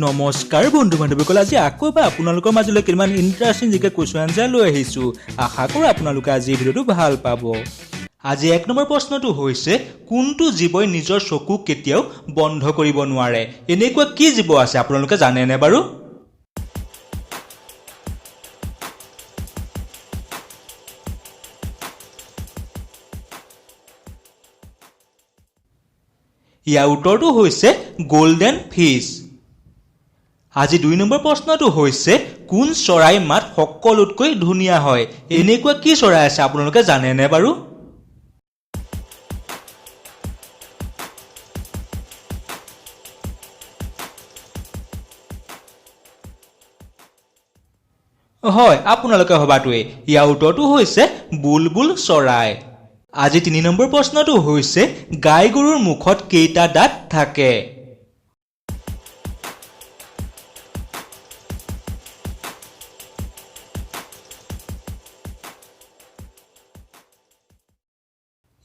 নমস্কাৰ বন্ধু বান্ধৱীসকল, আজি আকৌ এবাৰ আপোনালোকৰ মাজলৈ কিমান ইণ্টাৰেষ্টিং জিকে কুৱেশ্যন আনচাৰ লৈ আহিছোঁ। আশা কৰোঁ আপোনালোকে আজি এই ভিডিঅ'টো ভাল পাব। আজি 1 নম্বৰ প্ৰশ্নটো হৈছে, কোনটো জীৱই নিজৰ চকু কেতিয়াও বন্ধ কৰিব নোৱাৰে? এনেকুৱা কি জীৱ আছে আপোনালোকে জানেনে বাৰু? ইয়াৰ উত্তৰটো হৈছে গোল্ডেন ফিছ। আজি 2 নম্বৰ প্ৰশ্নটো হৈছে, কোন চৰাই মাত সকলোতকৈ ধুনীয়া হয়? এনেকুৱা কি চৰাই আছে আপোনালোকে জানেনে বাৰু? হয়, আপোনালোকে ভবাটোৱে। ইয়াৰ উত্তৰটো হৈছে বুলবুল চৰাই। আজি 3 নম্বৰ প্ৰশ্নটো হৈছে, গাই গৰুৰ মুখত কেইটা দাঁত থাকে?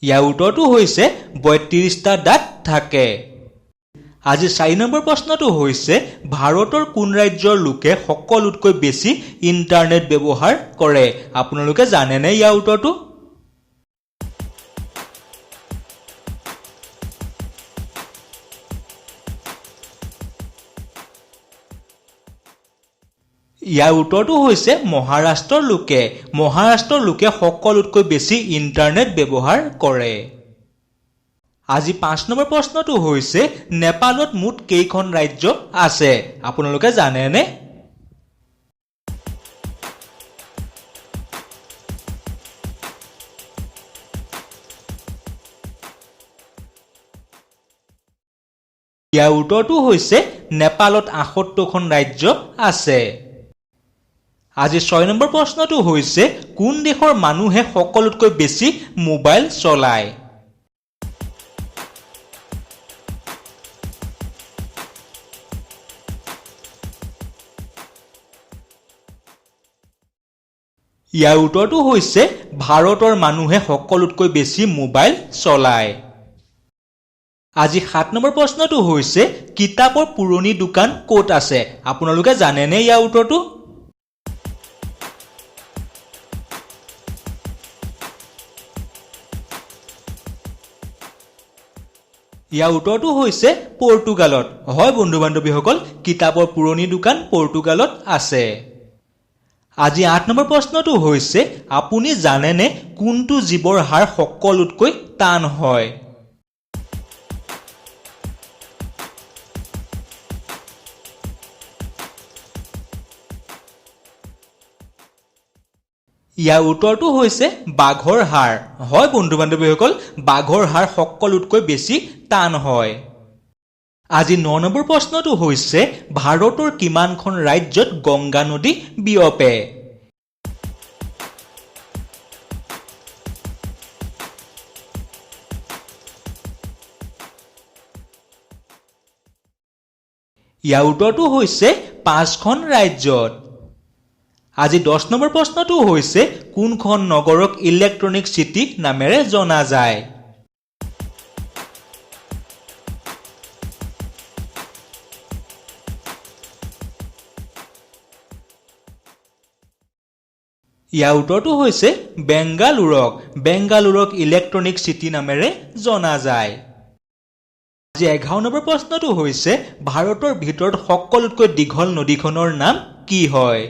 ইয়াৰ উত্তৰটো হৈছে 32টা দাঁত থাকে। আজি 4 নম্বৰ প্ৰশ্নটো হৈছে, ভাৰতৰ কোন ৰাজ্যৰ লোকে সকলোতকৈ বেছি ইণ্টাৰনেট ব্যৱহাৰ কৰে? আপোনালোকে জানেনে ইয়াৰ উত্তৰটো? ইয়াৰ উত্তৰটো হৈছে মহাৰাষ্ট্ৰৰ লোকে। মহাৰাষ্ট্ৰৰ লোকে সকলোতকৈ বেছি ইণ্টাৰনেট ব্যৱহাৰ কৰে। আজি 5 নম্বৰ প্ৰশ্নটো হৈছে, নেপালত মুঠ কেইখন ৰাজ্য আছে? আপোনালোকে জানেনে? ইয়াৰ উত্তৰটো হৈছে নেপালত 78খন ৰাজ্য আছে। আজি 6 নম্বৰ প্ৰশ্নটো হৈছে, কোন দেশৰ মানুহে সকলোতকৈ বেছি মোবাইল চলায়? ইয়াৰ উত্তৰটো হৈছে ভাৰতৰ মানুহে সকলোতকৈ বেছি মোবাইল চলায়। আজি 7 নম্বৰ প্ৰশ্নটো হৈছে, কিতাপৰ পুৰণি দোকান ক'ত আছে? আপোনালোকে জানেনে ইয়াৰ উত্তৰটো? ইয়াৰ উত্তৰটো হৈছে পৰ্তুগালত। হয় বন্ধু বান্ধৱীসকল, কিতাপৰ পুৰণি দোকান পৰ্তুগালত আছে। আজি 8 নম্বৰ প্ৰশ্নটো হৈছে, আপুনি জানেনে কোনটো জীৱৰ হাড় সকলোতকৈ টান হয়? ইয়াৰ উত্তৰটো হৈছে বাঘৰ হাড়। হয় বন্ধু বান্ধৱীসকল, বাঘৰ হাড় সকলোতকৈ বেছি টান হয়। আজি 9 নম্বৰ প্ৰশ্নটো হৈছে, ভাৰতৰ কিমানখন ৰাজ্যত গংগা নদী বিয়পে? ইয়াৰ উত্তৰটো হৈছে 5খন ৰাজ্যত। আজি 10 নম্বৰ প্ৰশ্নটো হৈছে, কোনখন নগৰক ইলেক্ট্ৰনিক চিটি নামেৰে জনা যায়? ইয়াৰ উত্তৰটো হৈছে বেংগালুৰুক। বেংগালুৰুক ইলেক্ট্ৰনিক চিটি নামেৰে জনা যায়। আজি 11 নম্বৰ প্ৰশ্নটো হৈছে, ভাৰতৰ ভিতৰত সকলোতকৈ দীঘল নদীখনৰ নাম কি হয়?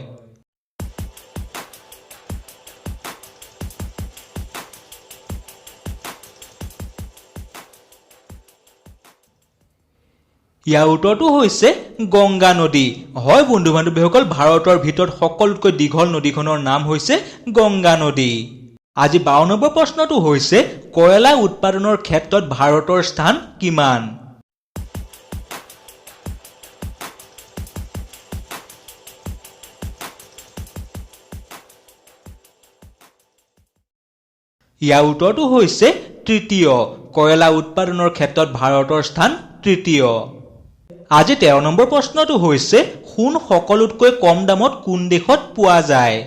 ইয়াৰ উত্তৰটো হৈছে গংগা নদী। হয় বন্ধু বান্ধৱীসকল, ভাৰতৰ ভিতৰত সকলোতকৈ দীঘল নদীখনৰ নাম হৈছে গংগা নদী। আজি 12 নম্বৰ প্ৰশ্নটো হৈছে, কয়লা উৎপাদনৰ ক্ষেত্ৰত ভাৰতৰ স্থান কিমান? ইয়াৰ উত্তৰটো হৈছে তৃতীয়। কয়লা উৎপাদনৰ ক্ষেত্ৰত ভাৰতৰ স্থান তৃতীয়। আজি 13 নম্বৰ প্ৰশ্নটো হৈছে, সোণ সকলোতকৈ কম দামত কোন দেশত পোৱা যায়?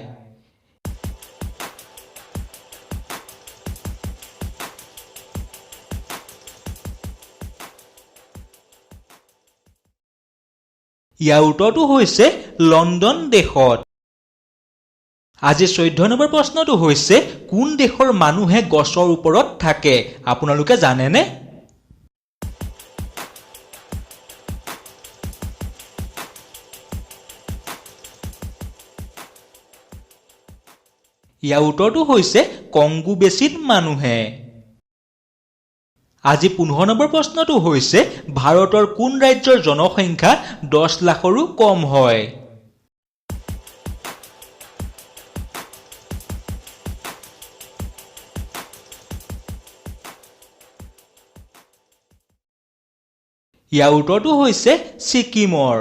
ইয়াৰ উত্তৰটো হৈছে লণ্ডন দেশত। আজি 14 নম্বৰ প্ৰশ্নটো হৈছে কোন দেশৰ মানুহে গছৰ ওপৰত থাকে আপোনালোকে জানেনে? ইয়াৰ উত্তৰটো হৈছে কংগো বেচিন মানুহে। আজি 15 নম্বৰ প্ৰশ্নটো হৈছে ভাৰতৰ কোন ৰাজ্যৰ জনসংখ্যা 10 লাখৰো কম হয়? ইয়াৰ উত্তৰটো হৈছে ছিকিমৰ।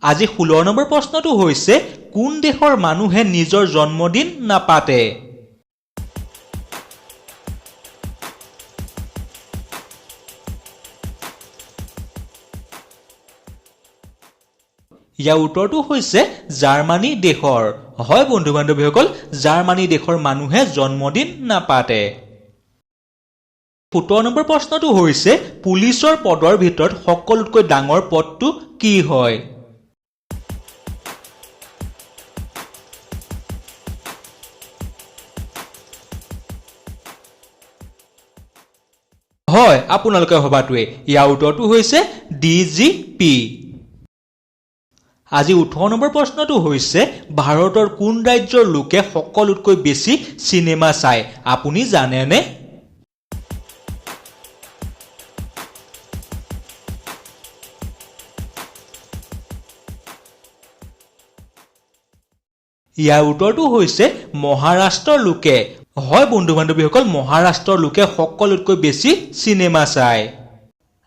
আজি 16 নম্বৰ প্ৰশ্নটো হৈছে কোন দেশৰ মানুহে নিজৰ জন্মদিন নাপাতে? ইয়াৰ উত্তৰটো হৈছে জাৰ্মানী দেশৰ। হয় বন্ধু বান্ধৱীসকল, জাৰ্মানী দেশৰ মানুহে জন্মদিন নাপাতে। 17 নম্বৰ প্ৰশ্নটো হৈছে পুলিচৰ পদৰ ভিতৰত সকলোতকৈ ডাঙৰ পদটো কি হয়? হয় আপোনালোকে ভবাটোৱে। ইয়াৰ উত্তৰটো হৈছে DGP। আজি 18 নম্বৰ প্ৰশ্নটো হৈছে ভাৰতৰ কোন ৰাজ্যৰ লোকে সকলোতকৈ বেছি চিনেমা চায় আপুনি জানেনে? ইয়াৰ উত্তৰটো হৈছে মহাৰাষ্ট্ৰৰ লোকে। হয় বন্ধু বান্ধৱীসকল, মহাৰাষ্ট্ৰৰ লোকে সকলোতকৈ বেছি চিনেমা চায়।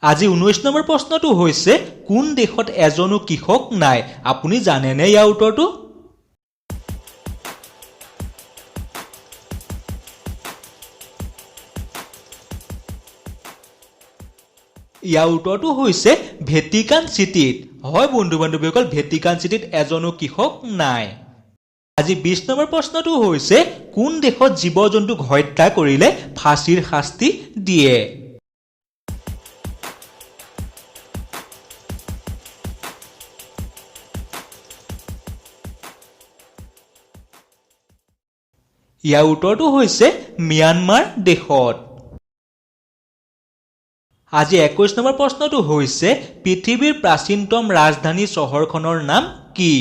আজি 19 নম্বৰ প্ৰশ্নটো হৈছে কোন দেশত এজনো কৃষক নাই আপুনি জানেনে ইয়াৰ উত্তৰটো? ইয়াৰ উত্তৰটো হৈছে ভেটিকান চিটিত। হয় বন্ধু বান্ধৱীসকল, ভেটিকান চিটিত এজনো কৃষক নাই। আজি 20 নম্বৰ প্ৰশ্নটো হৈছে কোন দেশত জীৱ জন্তুক হত্যা কৰিলে ফাঁচীৰ শাস্তি দিয়ে? ইয়াৰ উত্তৰটো হৈছে ম্যানমাৰ দেশত। আজি 21 নম্বৰ প্ৰশ্নটো হৈছে পৃথিৱীৰ প্ৰাচীনতম ৰাজধানী চহৰখনৰ নাম কি?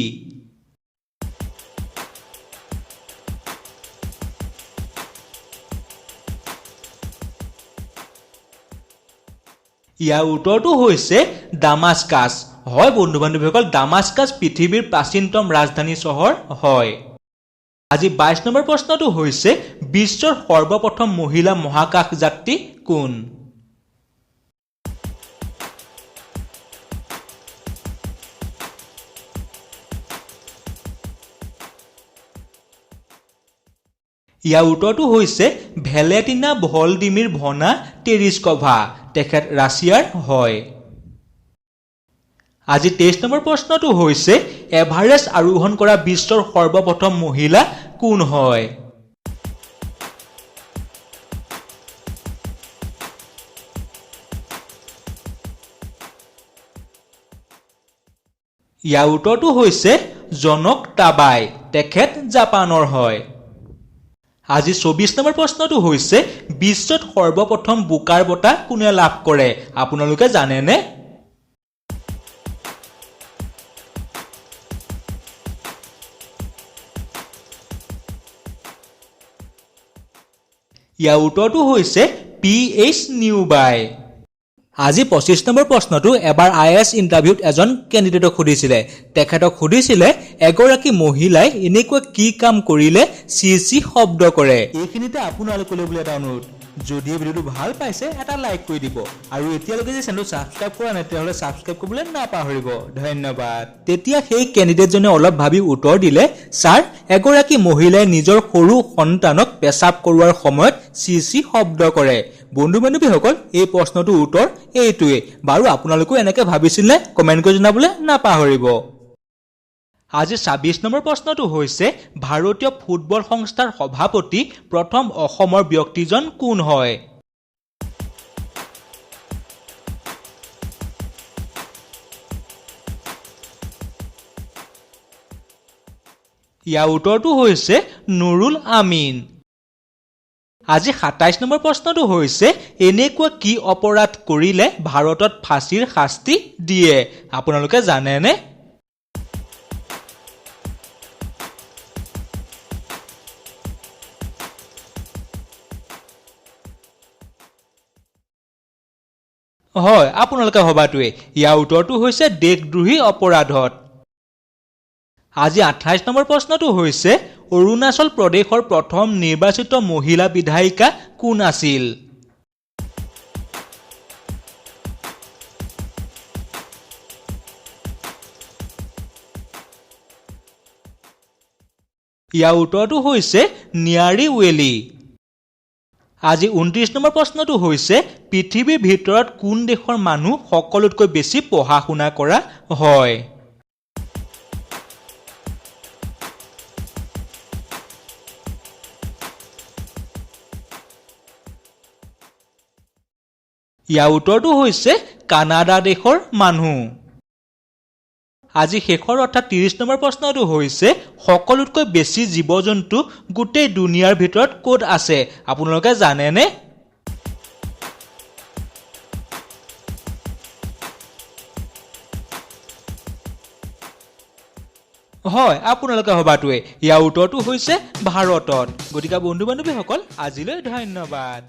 ইয়াৰ উত্তৰটো হৈছে ডামাস্কাছ। হয় বন্ধু বান্ধৱীসকল, ডামাস্কাছ পৃথিৱীৰ প্ৰাচীনতম ৰাজধানী চহৰ হয়। আজি 22 নম্বৰ প্ৰশ্নটো হৈছে বিশ্বৰ সৰ্বপ্ৰথম মহিলা মহাকাশ যাত্ৰী কোন? ইয়াৰ উত্তৰটো হৈছে ভেলেটিনা ভলডিমিৰভনা টেৰিস্কভা। তেখেত ৰাছিয়াৰ হয়। আজি 23 নম্বৰ প্ৰশ্নটো হৈছে এভাৰেষ্ট আৰোহণ কৰা বিশ্বৰ সৰ্বপ্ৰথম মহিলা কোন হয়? ইয়াৰ উত্তৰটো হৈছে জনক টাবাই। তেখেত জাপানৰ হয়। আজি 24 নম্বৰ প্ৰশ্নটো হৈছে বিশ্বত সৰ্বপ্ৰথম বুকাৰ বঁটা কোনে লাভ কৰে আপোনালোকে জানেনে? ইয়াৰ উত্তৰটো হৈছে PH নিউবাই। আজি 25 নম্বৰ প্ৰশ্নটো এবাৰ IAS ইণ্টাৰভিউত এজন কেণ্ডিডেটক সুধিছিলে। তেখেতক সুধিছিলে এগৰাকী মহিলাই এনেকুৱা কি কাম কৰিলে CC শব্দ কৰে। এইখিনিতে আপোনালোকলৈ বোলে এটা অনুৰোধ, যদি ভিডিঅ'টো ভাল পাইছে এটা লাইক কৰি দিব আৰু এতিয়ালৈকে যে চেনেলটো ছাবস্ক্ৰাইব কৰা নাই তেতিয়াহ'লে ছাবস্ক্ৰাইব কৰিবলৈ নাপাহৰিব। ধন্যবাদ। তেতিয়া সেই কেণ্ডিডেটজনে অলপ ভাবি উত্তৰ দিলে, ছাৰ এগৰাকী মহিলাই নিজৰ সৰু সন্তানক পেচাব কৰোৱাৰ সময়ত CC শব্দ কৰে। বন্ধু বান্ধৱীসকল, এই প্ৰশ্নটোৰ উত্তৰ এইটোৱে। বাৰু আপোনালোকেও এনেকৈ ভাবিছিলে কমেণ্ট কৰি জনাবলৈ নাপাহৰিব। আজি 26 নম্বৰ প্ৰশ্নটো হৈছে ভাৰতীয় ফুটবল সংস্থাৰ সভাপতি প্ৰথম অসমৰ ব্যক্তিজন কোন হয়? ইয়াৰ উত্তৰটো হৈছে নুৰুল আমিন। আজি ২৭ নম্বৰ প্ৰশ্নটো হৈছে এনেকুৱা কি অপৰাধ কৰিলে ভাৰতত ফাঁচীৰ শাস্তি দিয়ে আপোনালোকে জানেনে? হয়, আপোনালোকে ভবাটোৱে ইয়াৰ উত্তৰটো হৈছে দেশদ্ৰোহী অপৰাধত। আজি ২৮ নম্বৰ প্ৰশ্নটো হৈছে অৰুণাচল প্ৰদেশৰ প্ৰথম নিৰ্বাচিত মহিলা বিধায়িকা কোন আছিল? ইয়াৰ উত্তৰটো হৈছে নিয়াৰী ৱেলি। আজি ২৯ নম্বৰ প্ৰশ্নটো হৈছে পৃথিৱীৰ ভিতৰত কোন দেশৰ মানুহ সকলোতকৈ বেছি পঢ়া শুনা কৰা হয়? ইয়াৰ উত্তৰটো হৈছে কানাডা দেশৰ মানুহ। আজি শেষৰ অৰ্থাৎ ৩০ নম্বৰ প্ৰশ্নটো হৈছে সকলোতকৈ বেছি জীৱ জন্তু গোটেই দুনিয়াৰ ভিতৰত ক'ত আছে আপোনালোকে জানেনে? হয়, আপোনালোকে ভবাটোৱে ইয়াৰ উত্তৰটো হৈছে ভাৰতত। গতিকে বন্ধু বান্ধৱীসকল আজিলৈ ধন্যবাদ।